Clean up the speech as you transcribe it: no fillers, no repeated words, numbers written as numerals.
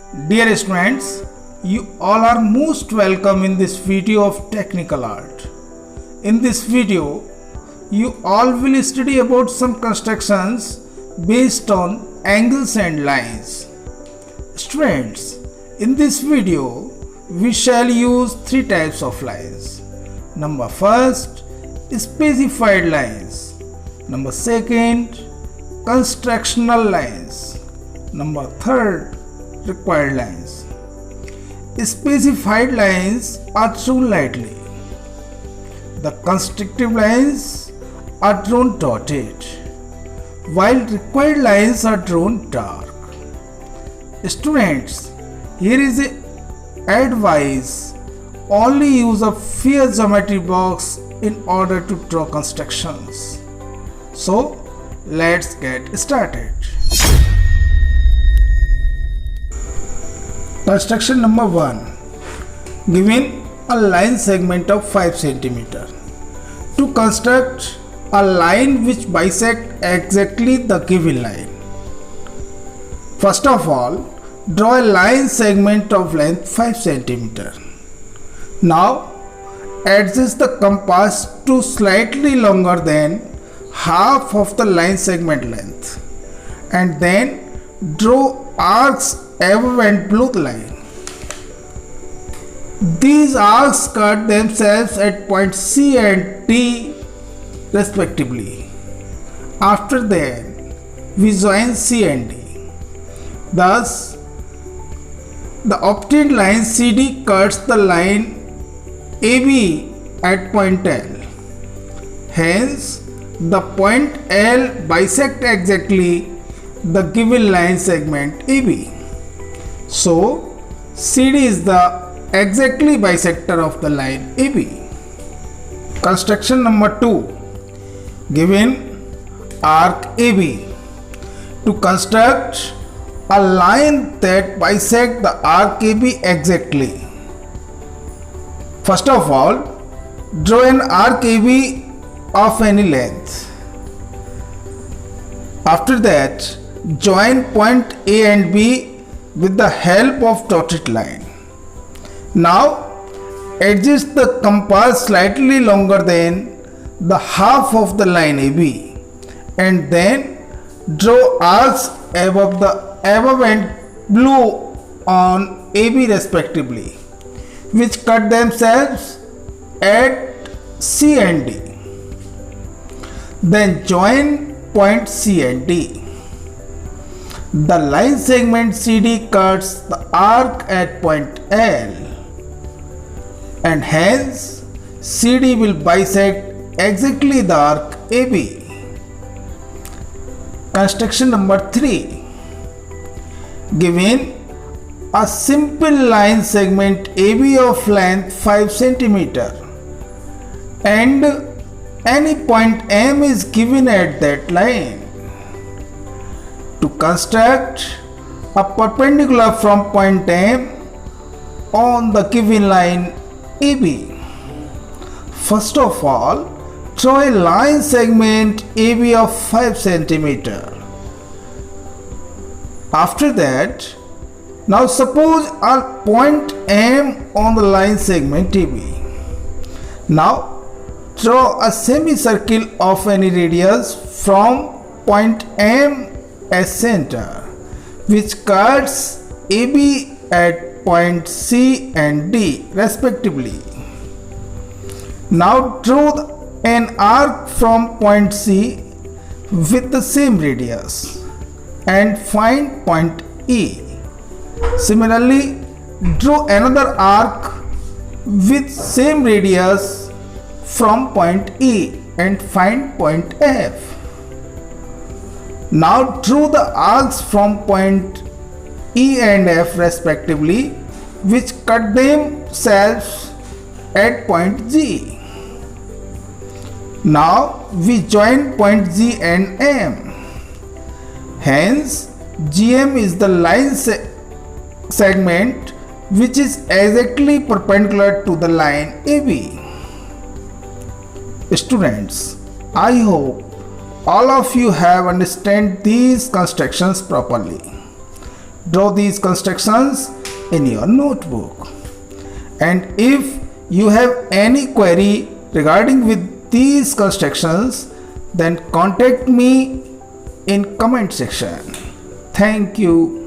Dear students, you all are most welcome in this video of technical art. In this video, you all will study about some constructions based on angles and lines. Students, in this video, we shall use three types of lines. Number first, specified lines. Number second, constructional lines. Number third, required lines. Specified lines are drawn lightly. The constructive lines are drawn dotted, while required lines are drawn dark. Students, here is a advice: only use a fair geometry box in order to draw constructions. So, let's get started. Construction number 1. Given a line segment of 5 cm. To construct a line which bisects exactly the given line. First of all, draw a line segment of length 5 cm. Now, adjust the compass to slightly longer than half of the line segment length, and then draw arcs above and below the line. These arcs cut themselves at points C and D respectively. After that, we join C and D. Thus, the obtained line CD cuts the line AB at point L. Hence, the point L bisects exactly the given line segment AB. So, CD is the exactly bisector of the line AB. Construction number 2. Given arc AB. To construct a line that bisects the arc AB exactly. First of all, draw an arc AB of any length. After that, join point A and B with the help of dotted line. Now, adjust the compass slightly longer than the half of the line AB, and then draw arcs above and below on AB respectively, which cut themselves at C and D. Then join point C and D. The line segment CD cuts the arc at point L, and hence CD will bisect exactly the arc AB. Construction number 3. Given a simple line segment AB of length 5 cm and any point M is given at that line. To construct a perpendicular from point M on the given line AB. First of all, draw a line segment AB of 5 cm. After that, now suppose a point M on the line segment AB. Now, draw a semicircle of any radius from point M as center, which cuts AB at point C and D respectively. Now draw an arc from point C with the same radius and find point E. Similarly, draw another arc with same radius from point E and find point F. Now draw the arcs from point E and F respectively, which cut themselves at point G. Now we join point G and M. Hence, GM is the line segment which is exactly perpendicular to the line AB. Students, I hope all of you have understand these constructions properly. Draw these constructions in your notebook. And if you have any query regarding with these constructions, then contact me in comment section. Thank you.